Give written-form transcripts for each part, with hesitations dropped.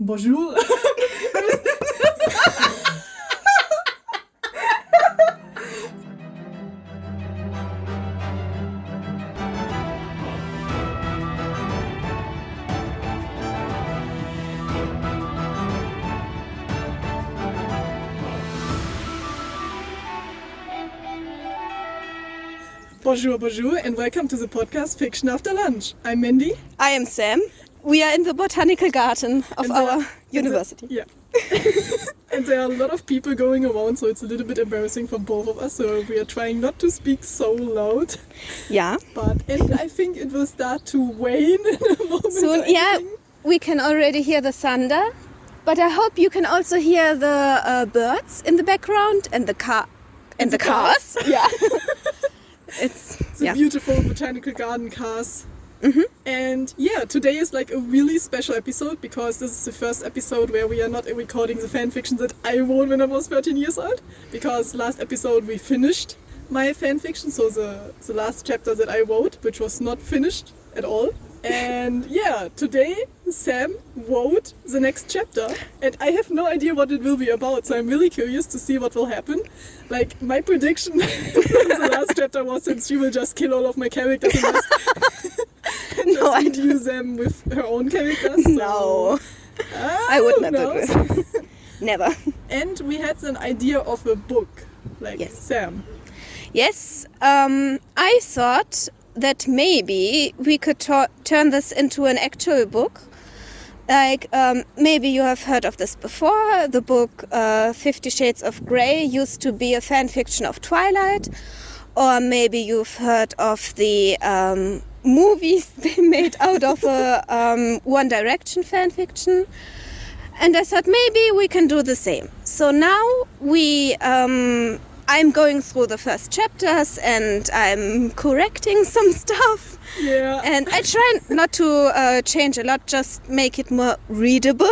Bonjour. Bonjour, and welcome to the podcast Fiction After Lunch. I'm Mindy. I am Sam. We are in the botanical garden of our university. Yeah. And there are a lot of people going around, so it's a little bit embarrassing for both of us, so we are trying not to speak so loud. Yeah. And I think it will start to wane in a moment. Soon, yeah, we can already hear the thunder, but I hope you can also hear the birds in the background and the cars. Yeah. It's the beautiful botanical garden cars. Mm-hmm. And yeah, today is like a really special episode because this is the first episode where we are not recording the fanfiction that I wrote when I was 13 years old. Because last episode we finished my fanfiction, so the last chapter that I wrote, which was not finished at all. And yeah, today Sam wrote the next chapter and I have no idea what it will be about, so I'm really curious to see what will happen. Like, my prediction from the last chapter was that she will just kill all of my characters and just introduce them with her own characters. So, no, I would never do. Never. And we had an idea of a book, like yes. Sam. Yes, I thought that maybe we could turn this into an actual book. Like, maybe you have heard of this before. The book 50 Shades of Grey used to be a fan fiction of Twilight. Or maybe you've heard of the movies they made out of a One Direction fan fiction. And I thought maybe we can do the same. So now I'm going through the first chapters and I'm correcting some stuff. Yeah. And I try not to change a lot, just make it more readable.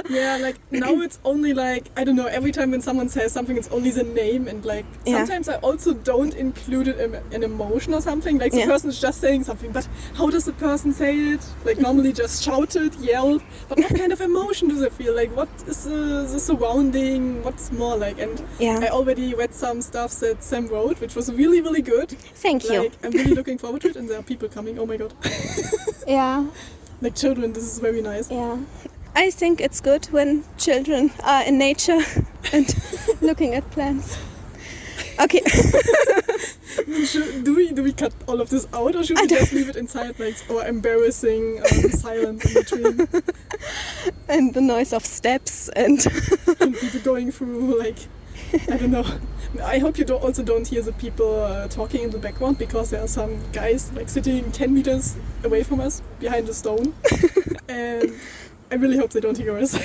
Yeah, like now it's only like, I don't know, every time when someone says something, it's only the name. And like sometimes I also don't include it in emotion or something. Like the person is just saying something, but how does the person say it? Like normally just shout it, yell. But what kind of emotion do they feel? Like what is the surrounding? What's more like? And I already read some stuff that Sam wrote, which was really, really good. Thank you. I'm really looking forward to it, and there are people coming. Oh my god. Yeah. Like children, this is very nice. Yeah. I think it's good when children are in nature and looking at plants. Okay. Do we cut all of this out, or should we just leave it inside, like our embarrassing silence in between? And the noise of steps and people going through, like, I don't know. I hope you also don't hear the people talking in the background, because there are some guys like sitting 10 meters away from us behind a stone. And I really hope they don't hear us.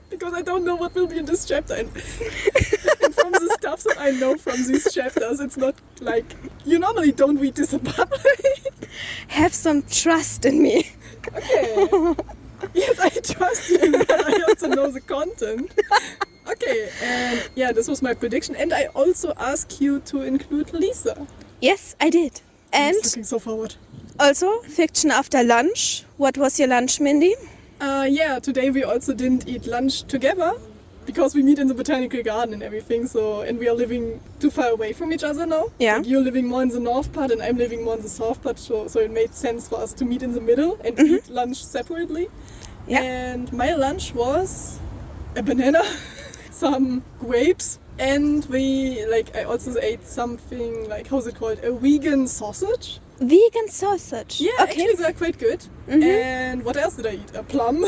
Because I don't know what will be in this chapter. And from the stuff that I know from these chapters, it's not like, you normally don't read this in public. Have some trust in me. Okay. Yes, I trust you, but I also know the content. Okay, and yeah, this was my prediction. And I also asked you to include Lisa. Yes, I did. And I'm looking so forward. Also, fiction after lunch. What was your lunch, Mindy? Yeah, today we also didn't eat lunch together because we meet in the botanical garden and everything. So, and we are living too far away from each other now. Yeah. Like you're living more in the north part and I'm living more in the south part. So it made sense for us to meet in the middle and eat lunch separately. Yeah. And my lunch was a banana, some grapes, and I also ate something like, how's it called? A vegan sausage. Vegan sausage? Yeah, okay. Actually they're quite good. Mm-hmm. And what else did I eat? A plum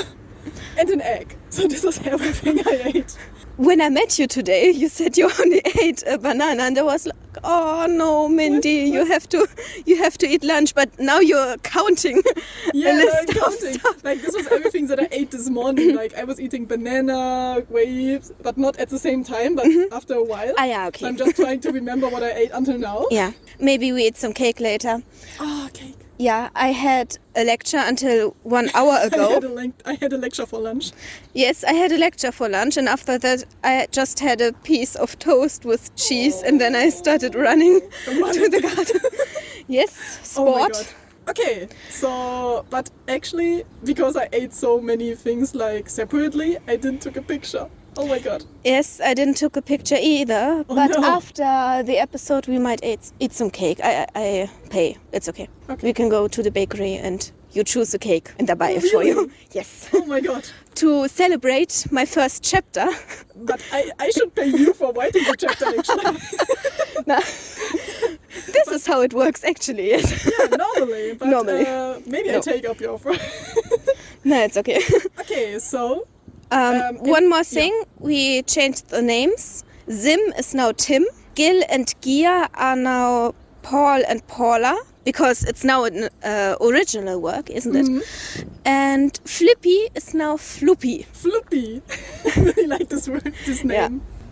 and an egg. So this is everything I ate. When I met you today, you said you only ate a banana, and I was like, "Oh no, Mindy, you have to eat lunch." But now you're counting. Yeah, I'm counting. Like this was everything that I ate this morning. Like I was eating banana, grapes, but not at the same time, but after a while. Ah, yeah, okay. So I'm just trying to remember what I ate until now. Yeah, maybe we eat some cake later. Ah, cake. Yeah, I had a lecture until 1 hour ago. I had a lecture for lunch. Yes, I had a lecture for lunch, and after that I just had a piece of toast with cheese, and then I started running to the garden. Yes, sport. Oh my God. Okay, so, but actually, because I ate so many things like separately, I didn't took a picture. Oh my god. Yes, I didn't took a picture either. Oh, but no. after the episode, we might eat some cake. I pay. It's okay. We can go to the bakery and you choose a cake and I buy it for you. Really? Yes. Oh my god. To celebrate my first chapter. But I should pay you for writing the chapter actually. No. This is how it works actually. Yes. Yeah, normally. But Normally. Maybe No. I take up your offer. No, it's okay. Okay, so One more thing, we changed the names. Zim is now Tim. Gil and Gia are now Paul and Paula, because it's now an original work, isn't it? And Flippy is now Floopy. Floopy. I really like this word, this name. Yeah.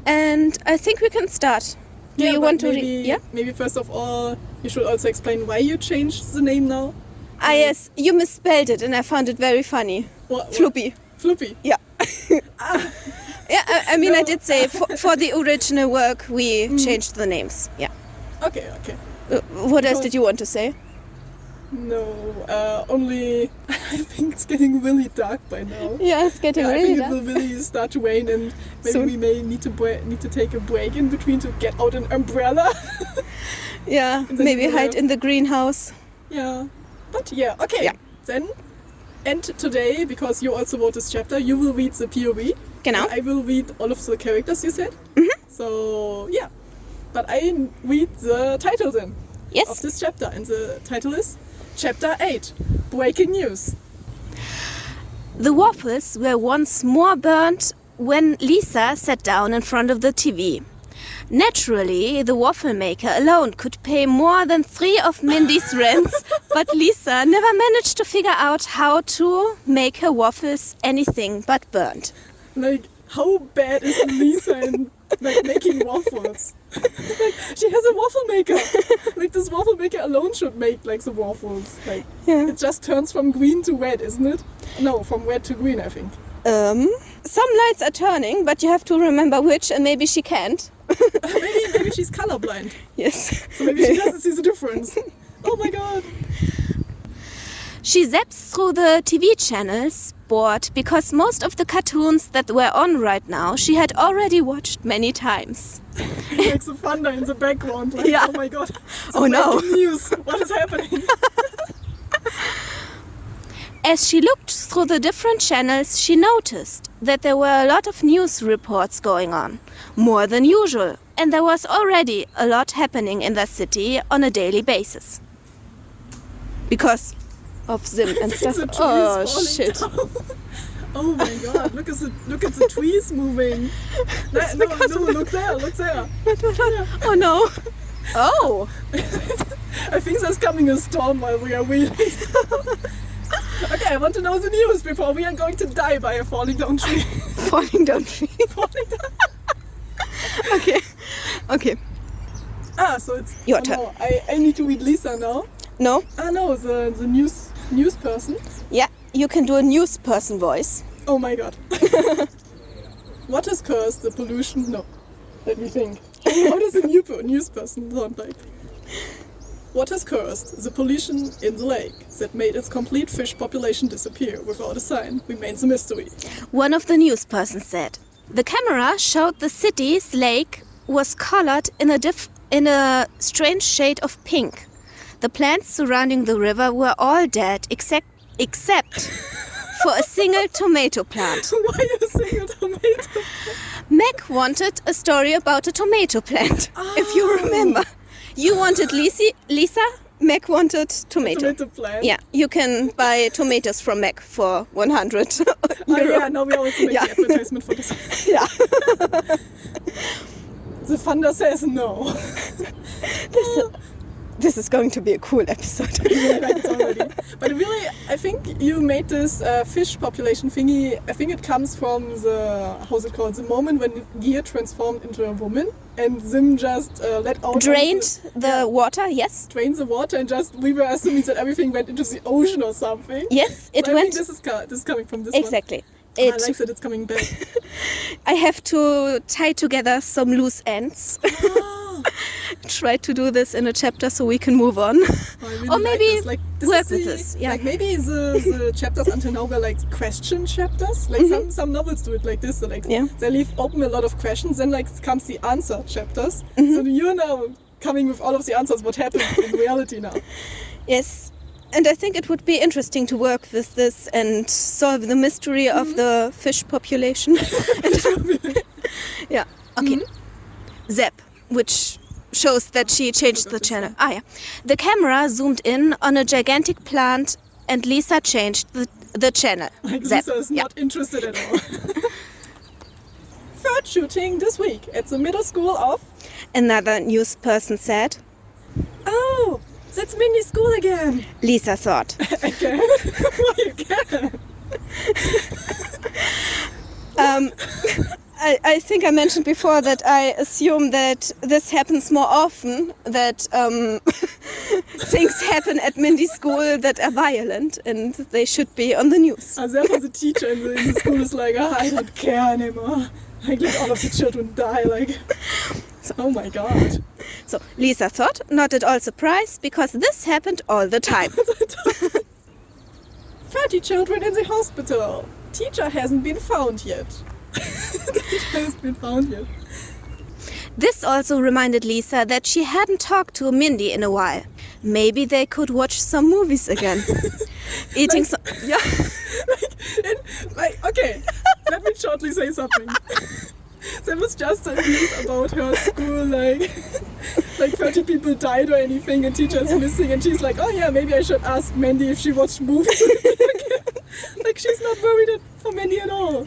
And I think we can start. Do you but want to maybe, read? Yeah? Maybe first of all, you should also explain why you changed the name now. Ah, yes, you misspelled it and I found it very funny. What? Floopy. Floopy. Yeah. Yeah, I mean, I did say for the original work we changed the names. Yeah. Okay. What else did you want to say? No, only I think it's getting really dark by now. Yeah, it's getting I really think dark. it will really start to rain, and maybe Soon. we may need to take a break in between to get out an umbrella. Yeah, then maybe you hide have- in the greenhouse. Yeah, but yeah, okay. Yeah. Then, and today, because you also wrote this chapter, you will read the POV. Genau. I will read all of the characters you said. So yeah, but I read the title then of Yes. this chapter, and the title is Chapter 8: Breaking News. The waffles were once more burnt when Lisa sat down in front of the TV. Naturally, the waffle maker alone could pay more than 3 of Mindy's rents, but Lisa never managed to figure out how to make her waffles anything but burnt. Like, how bad is Lisa in like making waffles? Like, she has a waffle maker. Like, this waffle maker alone should make like the waffles. Like, Yeah. it just turns from green to red, isn't it? No, from red to green, I think. Some lights are turning, but you have to remember which, and maybe she can't. Maybe she's colorblind, Yes. so maybe she doesn't see the difference. Oh my god. She zaps through the TV channels, bored, because most of the cartoons that were on right now she had already watched many times. Like the thunder in the background. Like, Yeah. oh my god. Oh no. Breaking news. What is happening? As she looked through the different channels, she noticed that there were a lot of news reports going on, more than usual, and there was already a lot happening in the city on a daily basis. Because of Zim and stuff. The trees Oh falling shit. down. Oh my god, look at the trees moving. No, look there. Oh no. Oh. I think there's coming a storm while we are waiting. Okay, I want to know the news before we are going to die by a falling down tree. Falling down tree. Falling down. Okay. So it's Your turn. No, I need to read Lisa now. No? No, the news person. Yeah, you can do a news person voice. Oh my god. What is cursed? The pollution? No. Let me think. How does a news person sound like? What has cursed? The pollution in the lake that made its complete fish population disappear without a sign remains a mystery. One of the news persons said. The camera showed the city's lake was colored in a strange shade of pink. The plants surrounding the river were all dead except for a single tomato plant. Why a single tomato? Meg wanted a story about a tomato plant, if you remember. You wanted Lisa, Meg wanted tomato. Tomato plant? Yeah, you can buy tomatoes from Meg for 100 euro. Oh yeah, now we also make Yeah. the advertisement for this. Yeah. The thunder says no. This is going to be a cool episode. I really like it already. But really, I think you made this fish population thingy. I think it comes from the, how's it called, the moment when Gia transformed into a woman and Zim just let out... Drained the water, yes. Drained the water and just, we were assuming that everything went into the ocean or something. Yes, it So I went... think this is coming from this Exactly. one. I like that it's coming back. I have to tie together some loose ends try to do this in a chapter so we can move on. I really Or like maybe this. Like, this work is with the- this. Yeah. Like maybe the chapters until now were like question chapters. Like some novels do it like this. So like Yeah. they leave open a lot of questions. Then like comes the answer chapters. So you're now coming with all of the answers. What happened in reality now? Yes. And I think it would be interesting to work with this and solve the mystery of the fish population. Yeah. Okay. Zap, which shows that she changed the channel. Ah, yeah. The camera zoomed in on a gigantic plant and Lisa changed the channel. Like Zap. Lisa is Yeah. not interested at all. Third shooting this week at the middle school of... Another news person said. Oh, that's Mindy's school again. Lisa thought. Again? Why again? I think I mentioned before that I assume that this happens more often, that things happen at Mindy's school that are violent and they should be on the news. Therefore the teacher in the school is like, I don't care anymore. Like, let all of the children die. Like, oh my god. So Lisa thought, not at all surprised, because this happened all the time. 30 children in the hospital. Teacher hasn't been found yet. Teacher hasn't been found yet. This also reminded Lisa that she hadn't talked to Mindy in a while. Maybe they could watch some movies again. Eating some... Yeah. Okay, let me shortly say something. There was just a news about her school, like 30 people died or anything, and teacher is missing, and she's like, oh yeah, maybe I should ask Mandy if she watched movies with me again. Like, she's not worried for Mandy at all.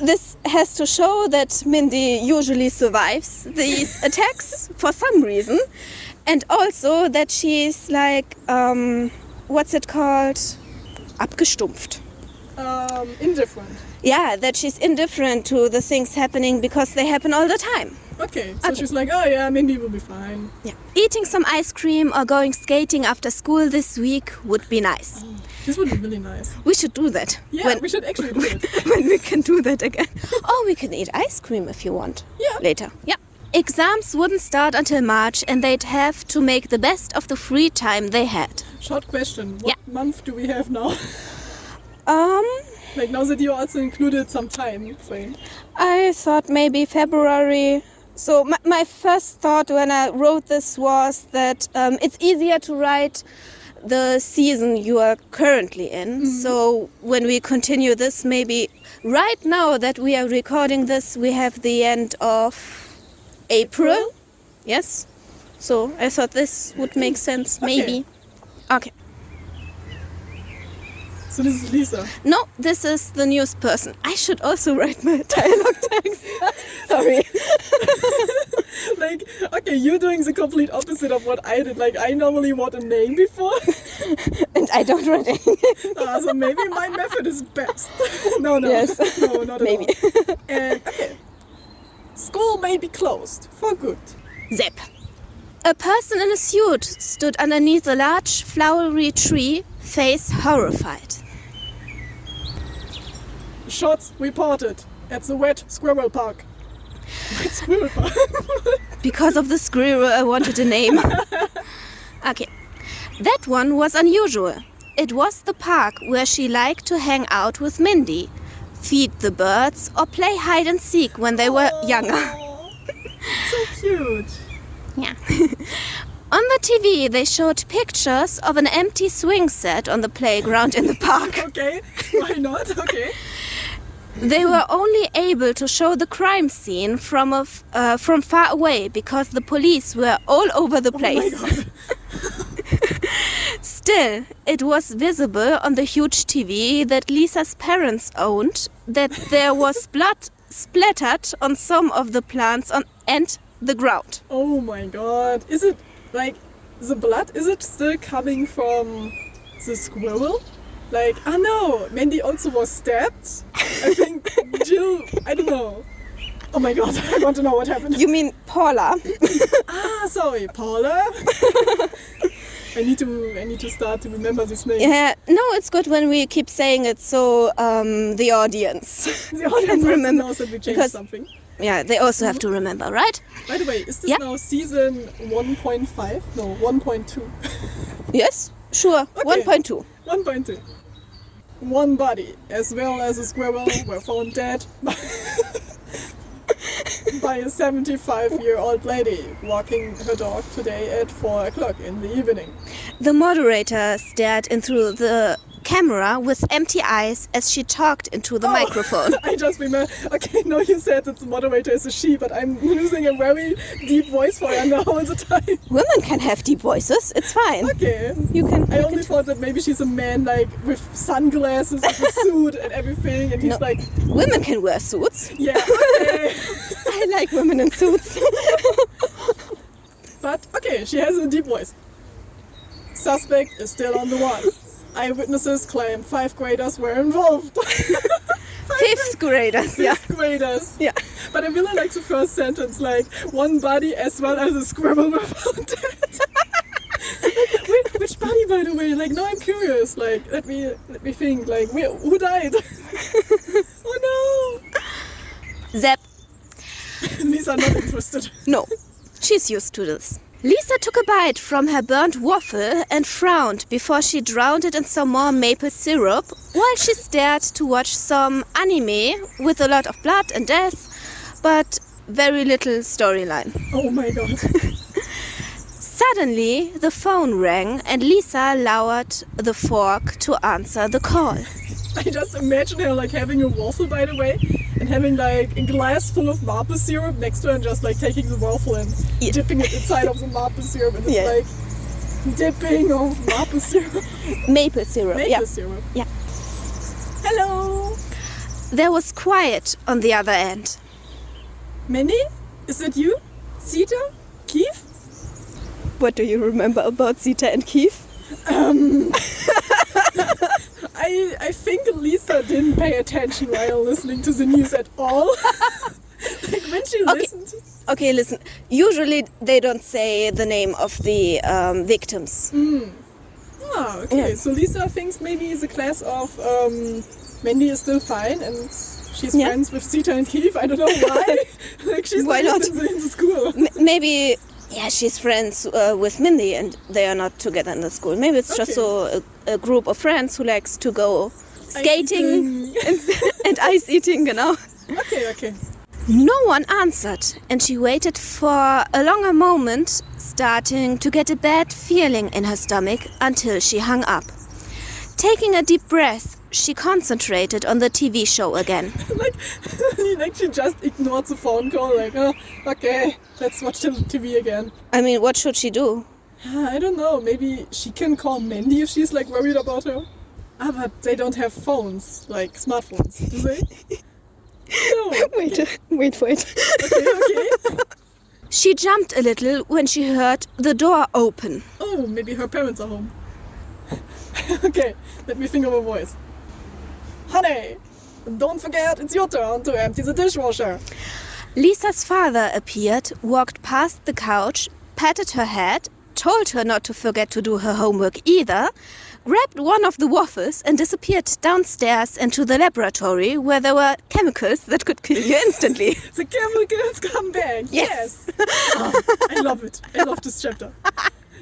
This has to show that Mindy usually survives these attacks for some reason, and also that she's like, what's it called? Abgestumpft. Indifferent. Yeah, that she's indifferent to the things happening because they happen all the time. Okay, so she's like, oh yeah, Mindy will be fine. Yeah. Eating some ice cream or going skating after school this week would be nice. This would be really nice. We should do that. Yeah, we should actually do it. When we can do that again. Or we can eat ice cream if you want. Yeah. Later. Yeah. Exams wouldn't start until March and they'd have to make the best of the free time they had. Short question. What month do we have now? Like, now that you also included some time frame. I thought maybe February. So my first thought when I wrote this was that it's easier to write the season you are currently in. So when we continue this, maybe right now that we are recording this, we have the end of April. Yes. So I thought this would make sense, maybe. Okay. So this is Lisa. No, this is the news person. I should also write my dialogue text. Sorry. Like, okay, you're doing the complete opposite of what I did. Like, I normally wrote a name before. And I don't write anything. So maybe my method is best. No. Yes. No, not at Maybe. all. And, okay. School may be closed for good. Zap. A person in a suit stood underneath a large flowery tree, face horrified. Shots reported at the Wet Squirrel Park. Wet Squirrel Park? Because of the squirrel, I wanted a name. Okay. That one was unusual. It was the park where she liked to hang out with Mindy, feed the birds, or play hide and seek when they were younger. Oh, so cute. Yeah. On the TV, they showed pictures of an empty swing set on the playground in the park. Okay, why not? Okay. They were only able to show the crime scene from far away because the police were all over the place. Oh my God. Still, it was visible on the huge TV that Lisa's parents owned that there was blood splattered on some of the plants and the ground. Oh my God. Is it like the blood? Is it still coming from the squirrel? Like, no, Mandy also was stabbed. I think Jill, I don't know. Oh my God, I want to know what happened. You mean Paula? Sorry, Paula. I need to start to remember this name. Yeah, no, it's good when we keep saying it so the audience The audience can also remember. knows that we changed because something. yeah, they also have to remember, right? By the way, is this Yeah. now season 1.5? No, 1.2. Yes, sure. Okay. 1.2. 1.2. One body, as well as a squirrel, were found dead by a 75-year-old lady walking her dog today at 4 o'clock in the evening. The moderator stared into the camera with empty eyes as she talked into the microphone. I just remember. Okay, no, you said that the moderator is a she, but I'm using a very deep voice for her now all the time. Women can have deep voices. It's fine. Okay. You can. I only thought that maybe she's a man, like with sunglasses, with a suit and everything, and he's No. like, Women can wear suits. yeah, okay. I like women in suits. But okay, she has a deep voice. Suspect is still on the run. Eyewitnesses claim 5th graders were involved. Fifth graders, yeah. 5th graders. Yeah. But I really like the first sentence, like, one body as well as a squirrel were found dead. Which body, by the way? Like, now I'm curious. Like, let me think. Like, who died? Oh Zep. no! These are not interested. No. She's used to this. Lisa took a bite from her burnt waffle and frowned before she drowned it in some more maple syrup while she stared to watch some anime with a lot of blood and death, but very little storyline. Oh my god. Suddenly, the phone rang and Lisa lowered the fork to answer the call. I just imagine her like having a waffle, by the way, and having like a glass full of maple syrup next to her and just like taking the waffle and Yeah. dipping it inside of the maple syrup, and it's Yeah. like dipping of maple syrup. Maple syrup, Maple yeah. syrup. Yeah. Hello! There was quiet on the other end. Mindy? Is that you? Sita? Keith? What do you remember about Zita and Keith? I think Lisa didn't pay attention while listening to the news at all. Like when she listened. Okay, listen. Usually they don't say the name of the victims. Ah, okay. Yeah. So Lisa thinks maybe the class of Mindy is still fine and she's Yeah. friends with Sita and Keith. I don't know why. Like she's Why not not? in the school. Maybe, yeah, she's friends with Mindy and they are not together in the school. Maybe it's just Okay. so a group of friends who likes to go skating Ice-eating. and ice eating, genau. Okay. No one answered, and she waited for a longer moment, starting to get a bad feeling in her stomach until she hung up. Taking a deep breath, she concentrated on the TV show again. like she just ignored the phone call. Like, oh, okay, let's watch the TV again. I mean, what should she do? I don't know. Maybe she can call Mindy if she's like worried about her. Ah, but they don't have phones, like smartphones, do they? No. Wait for it. Okay. She jumped a little when she heard the door open. Oh, maybe her parents are home. Okay, let me think of a voice. Honey, don't forget it's your turn to empty the dishwasher. Lisa's father appeared, walked past the couch, patted her head, told her not to forget to do her homework either, grabbed one of the waffles and disappeared downstairs into the laboratory where there were chemicals that could kill you instantly. The chemicals come back. Yes. Oh, I love it. I love this chapter.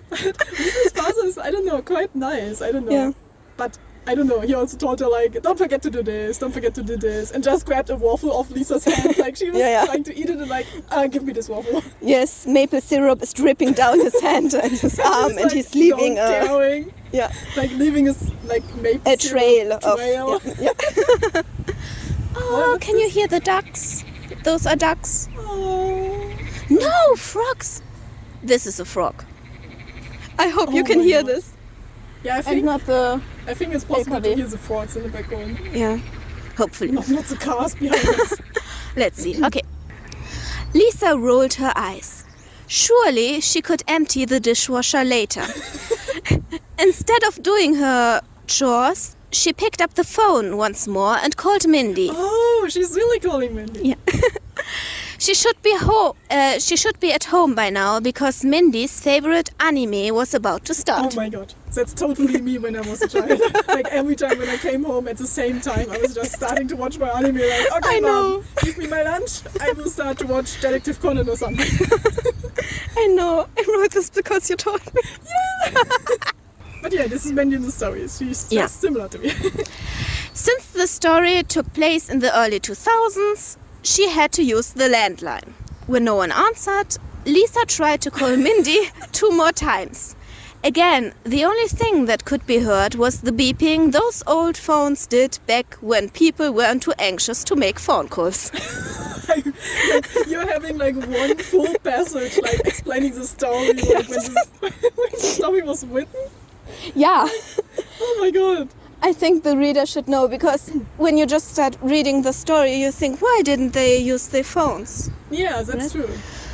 But Lisa's father is, I don't know, quite nice. I don't know. Yeah. But I don't know. He also told her like, don't forget to do this, don't forget to do this, and just grabbed a waffle off Lisa's hand. Like she was Yeah. trying to eat it and like, give me this waffle. Yes, maple syrup is dripping down his hand and his arm, and like, he's leaving going, yeah, like leaving his like maple a syrup trail of. trail. Yeah. Oh, What? can you hear the ducks? Those are ducks. Oh. No, frogs. This is a frog. I hope you Oh can my hear God. this. Yeah, And not the. I think it's possible to LKW. hear the frogs in the background. Yeah, hopefully. Not the cars behind us. Let's see. Okay. Lisa rolled her eyes. Surely she could empty the dishwasher later. Instead of doing her chores, she picked up the phone once more and called Mindy. Oh, she's really calling Mindy. Yeah. She should be at home by now because Mindy's favorite anime was about to Oh start. my god. That's totally me when I was a child. Like every time when I came home at the same time, I was just starting to watch my anime. Like, okay, I know. Mom, give me my lunch. I will start to watch Detective Conan or something. I know. I wrote this because you told me. But yeah, this is Mindy in the story. She's just similar to me. Since the story took place in the early 2000s, she had to use the landline. When no one answered, Lisa tried to call Mindy 2 more times. Again, the only thing that could be heard was the beeping those old phones did back when people weren't too anxious to make phone calls. Like, you're having like one full passage, like explaining the story, like when the story was written. Yeah. Oh my god. I think the reader should know, because when you just start reading the story, you think, why didn't they use their phones? Yeah, that's true.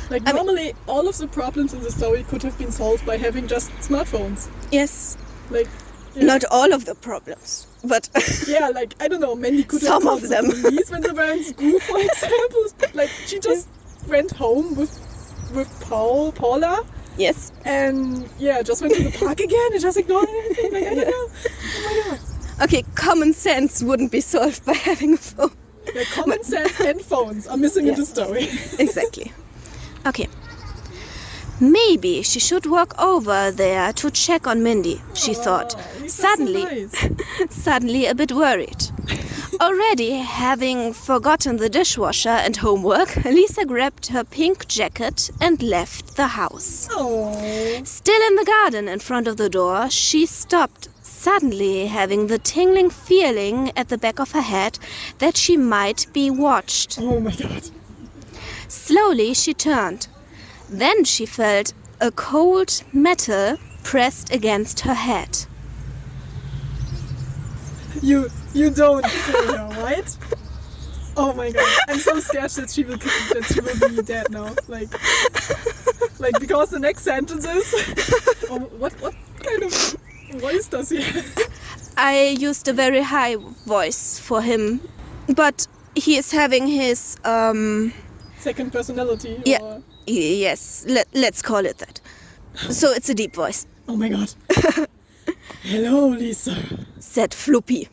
Like normally, all of the problems in the story could have been solved by having just smartphones. Yes. Like, not all of the problems, but yeah, like I don't know, Mandy could some have called of them. the police when they were in school, for example. Like she just went home with Paula. Yes. And just went to the park again and just ignored everything. Like I don't know. Oh my god. Okay, common sense wouldn't be solved by having a phone. Yeah, common sense and phones are missing in the story. Exactly. Okay. Maybe she should walk over there to check on Mindy, she thought, Lisa's so nice. suddenly a bit worried. Already having forgotten the dishwasher and homework, Lisa grabbed her pink jacket and left the house. Oh. Still in the garden in front of the door, she stopped, suddenly having the tingling feeling at the back of her head that she might be watched. Oh my god. Slowly she turned. Then she felt a cold metal pressed against her head. You don't kill her, right? Oh my god. I'm so scared that she will be dead now. Like because the next sentence is what kind of voice does he have? I used a very high voice for him, but he is having his second personality. Yeah. Or... Yes, let's call it that. So it's a deep voice. Oh my god. Hello, Lisa. Said Floopy.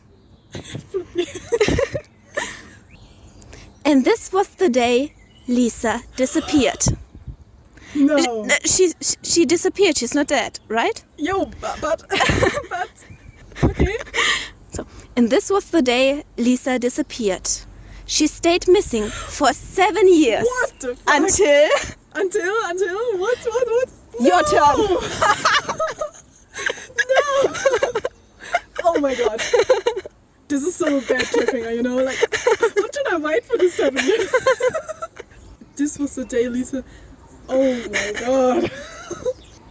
And this was the day Lisa disappeared. No. She disappeared. She's not dead, right? Yo, but okay. So, and this was the day Lisa disappeared. She stayed missing for 7 years. What the fuck? Until what? your turn. No. Oh my god. This is so bad cliffhanger, you know? Like, what should I write for this 7 years? This was the day Lisa... Oh my god.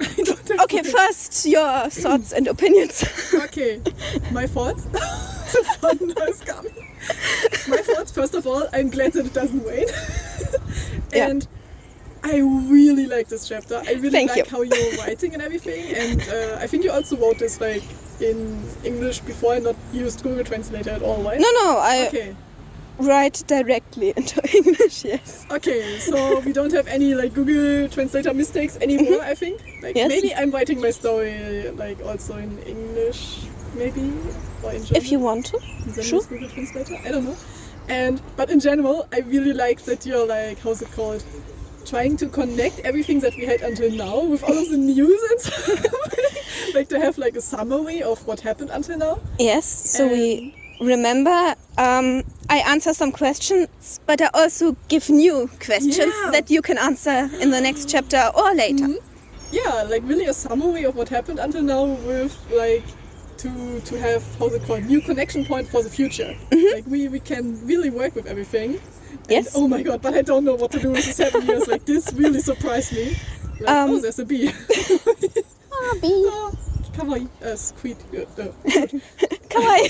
I don't have Okay, first your thoughts and opinions. Okay, my thoughts. The fun is coming. My thoughts, first of all, I'm glad that it doesn't rain. And I really like this chapter. I really like how you're writing and everything. And I think you also wrote this like in English before and not used Google Translator at all, right? No, I write directly into English, yes. Okay, so we don't have any like Google Translator mistakes anymore, I think. Like maybe I'm writing my story like also in English, maybe, or in German. If you want to, sure. Google Translator, I don't know. But in general, I really like that you're like, how's it called? Trying to connect everything that we had until now with all of the news and stuff. Like to have like a summary of what happened until now. Yes, so we remember I answer some questions, but I also give new questions that you can answer in the next chapter or later. Mm-hmm. Yeah, like really a summary of what happened until now with like to have, how's it called, new connection point for the future. Mm-hmm. Like we can really work with everything. Yes. And, oh my god, but I don't know what to do with the 7 years. Like this really surprised me. Like, there's a bee. Bee. Oh, kawaii. Squeak. Kawaii.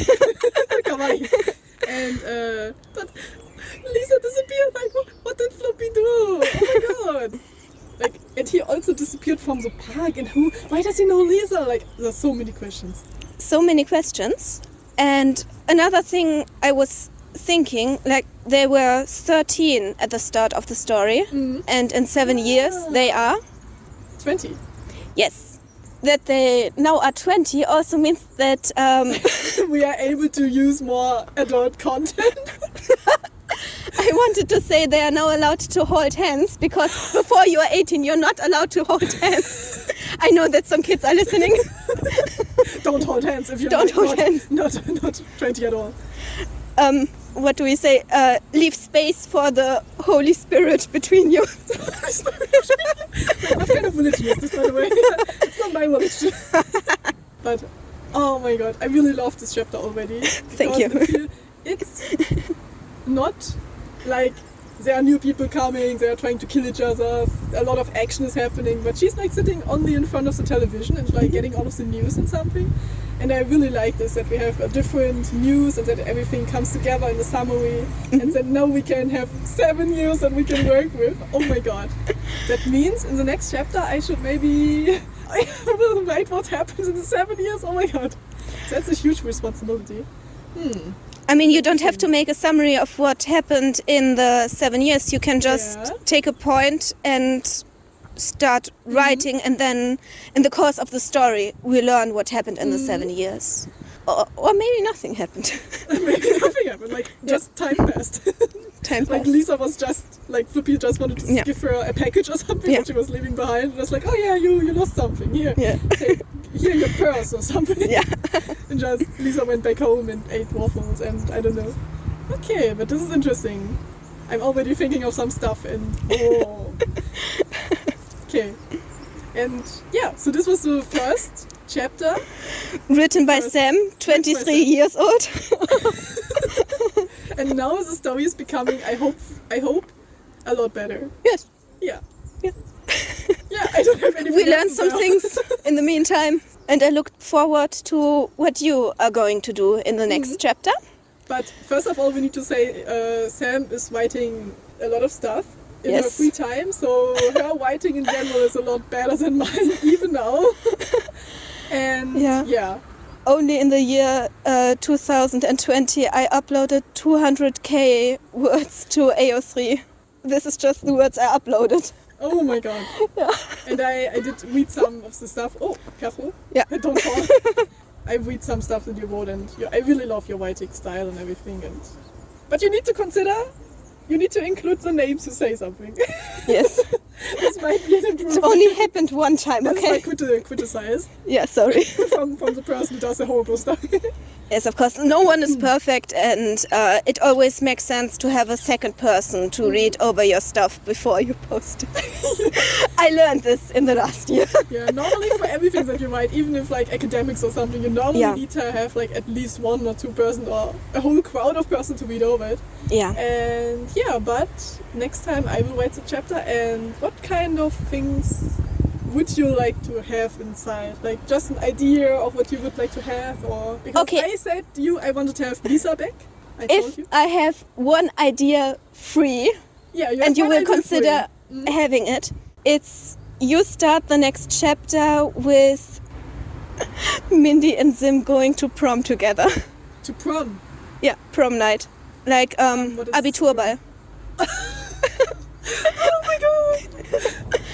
Kawaii. And but Lisa disappeared. Like what did Floppy do? Oh my god. Like, and he also disappeared from the park. And why does he know Lisa? Like, there's so many questions. So many questions. And another thing I was thinking, like, they were 13 at the start of the story, and in 7 years they are 20. Yes. that they now are 20 also means that we are able to use more adult content. I wanted to say they are now allowed to hold hands, because before you are 18 you're not allowed to hold hands. I know that some kids are listening. Don't hold hands if you're Don't hold hands. Not 20 at all. What do we say? Leave space for the Holy Spirit between you. What kind of religion is this, by the way? It's not my religion. But, oh my god, I really love this chapter already. Thank you. It's not like there are new people coming, they are trying to kill each other, a lot of action is happening, but she's like sitting only in front of the television and like getting all of the news and something. And I really like this, that we have a different news and that everything comes together in the summary, and that now we can have 7 years that we can work with. Oh my god. That means in the next chapter I should maybe I will write what happens in the 7 years. Oh my god. That's a huge responsibility. I mean, you don't have to make a summary of what happened in the 7 years. You can just take a point and start writing, and then in the course of the story we learn what happened in the 7 years. Or maybe nothing happened. Maybe nothing happened, like just time passed. Time Like passed. Lisa was just, like Flippy just wanted to give her a package or something that she was leaving behind. It was like, oh yeah, you lost something, here. Yeah. Take, here your purse or something. Yeah. And just Lisa went back home and ate waffles and I don't know. Okay, but this is interesting. I'm already thinking of some stuff and okay. And yeah, so this was the first chapter. Written by Sam, 23 years old. And now the story is becoming, I hope, a lot better. Yes. Yeah. Yeah. Yeah, I don't have anything We else learned to some tell. things in the meantime, and I look forward to what you are going to do in the next chapter. But first of all, we need to say Sam is writing a lot of stuff in her free time, so her writing in general is a lot better than mine, even now. And yeah. Only in the year 2020 I uploaded 200k words to AO3. This is just the words I uploaded. Oh my god. Yeah. And I did read some of the stuff. Oh, careful. Yeah. Don't fall. I read some stuff that you wrote, and I really love your writing style and everything. But you need to consider, you need to include the names who say something. Yes. This might be an improvement. It only happened one time, This okay? is my criticize Yeah, sorry. from the person who does the horrible stuff. Yes, of course, no one is perfect, and it always makes sense to have a second person to read over your stuff before you post it. I learned this in the last year. Yeah, normally for everything that you write, even if like academics or something, you normally need to have like at least 1 or 2 persons or a whole crowd of persons to read over it. Yeah. And yeah, but next time I will write the chapter. And what kind of things would you like to have inside? Like just an idea of what you would like to have, or because I said to you I wanted to have Lisa back. I told you. If I have one idea free, and you will consider having it, it's you start the next chapter with Mindy and Sam going to prom together. To prom? Yeah, prom night. Like Abiturball. Oh my god!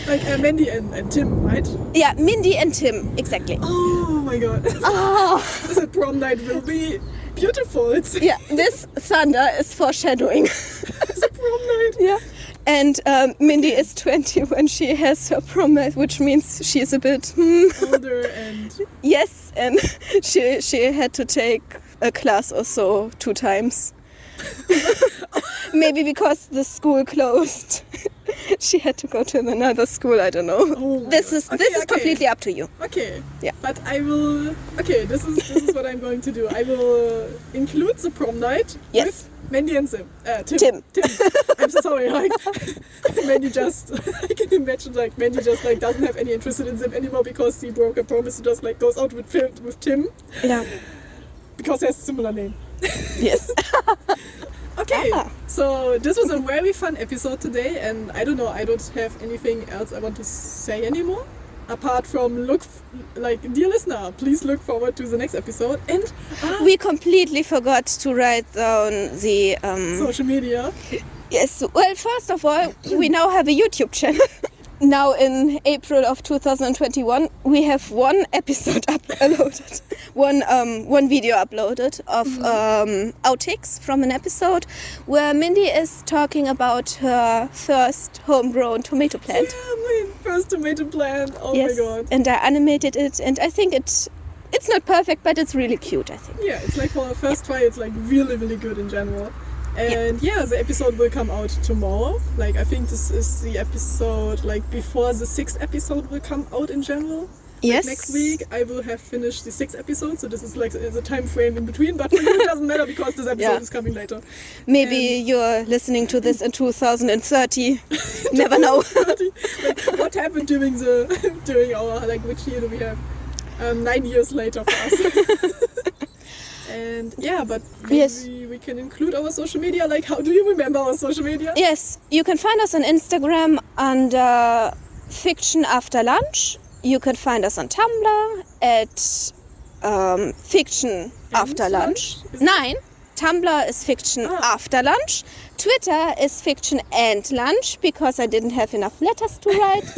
Like Mindy and Tim, right? Yeah, Mindy and Tim, exactly. Oh my god. Oh. The prom night will be beautiful. Yeah, this thunder is foreshadowing. It's a prom night. Yeah. And Mindy is 20 when she has her prom night, which means she's a bit older and... Yes, and she had to take a class or so 2 times. Maybe because the school closed. She had to go to another school, I don't know. Oh this is completely up to you. Okay. Yeah. But I will... Okay, this is what I'm going to do. I will include the prom night with Mindy and Sam. Tim. I'm so sorry. Like, Mindy just... I can imagine like Mindy just like doesn't have any interest in Sam anymore because he broke a promise to just like goes out with Tim. Yeah. Because he has a similar name. Yes. Okay, so this was a very fun episode today, and I don't know, I don't have anything else I want to say anymore. Apart from dear listener, please look forward to the next episode. And we completely forgot to write down the social media. Yes, well, first of all, we now have a YouTube channel. now in April of 2021, we have one episode uploaded, one video uploaded of outtakes from an episode where Mindy is talking about her first homegrown tomato plant. Yeah, my first tomato plant. Oh Yes, my god. and I animated it, and I think it's not perfect, but it's really cute, I think. Yeah, it's like for a first try, it's like really, really good in general. And yeah, the episode will come out tomorrow. Like, I think this is the episode like before the 6th episode will come out in general. Yes. Like, next week I will have finished the 6th episode, so this is like the time frame in between. But for you, it doesn't matter because this episode is coming later. Maybe you're listening to this in 2030. Never know. Like, what happened during our like which year do we have? 9 years later for us. And yeah, but maybe we can include our social media. Like, how do you remember our social media? Yes, you can find us on Instagram under Fiction After Lunch. You can find us on Tumblr at Fiction After Lunch. Nein, Tumblr is Fiction After Lunch. Twitter is Fiction and Lunch because I didn't have enough letters to write.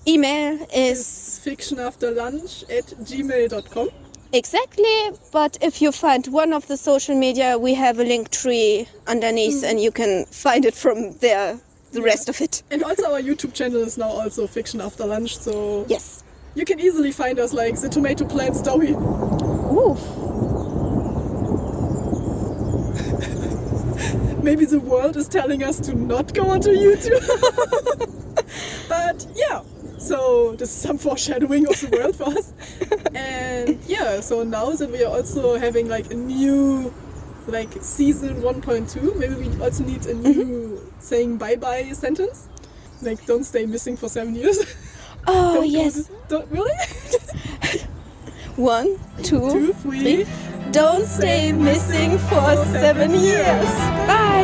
Email is fictionafterlunch@gmail.com. Exactly, but if you find one of the social media, we have a link tree underneath and you can find it from there, the rest of it. And also our YouTube channel is now also Fiction After Lunch, so Yes. you can easily find us like the tomato plant story. Ooh. Maybe the world is telling us to not go onto YouTube. But yeah, so this is some foreshadowing of the world for us. And yeah, so now that we are also having like a new like season 1.2, maybe we also need a new saying bye-bye sentence. Like, don't stay missing for 7 years. Oh, yes. Don't really? 1, 2, 2, 3. 3. Don't stay missing for 7 years. Bye.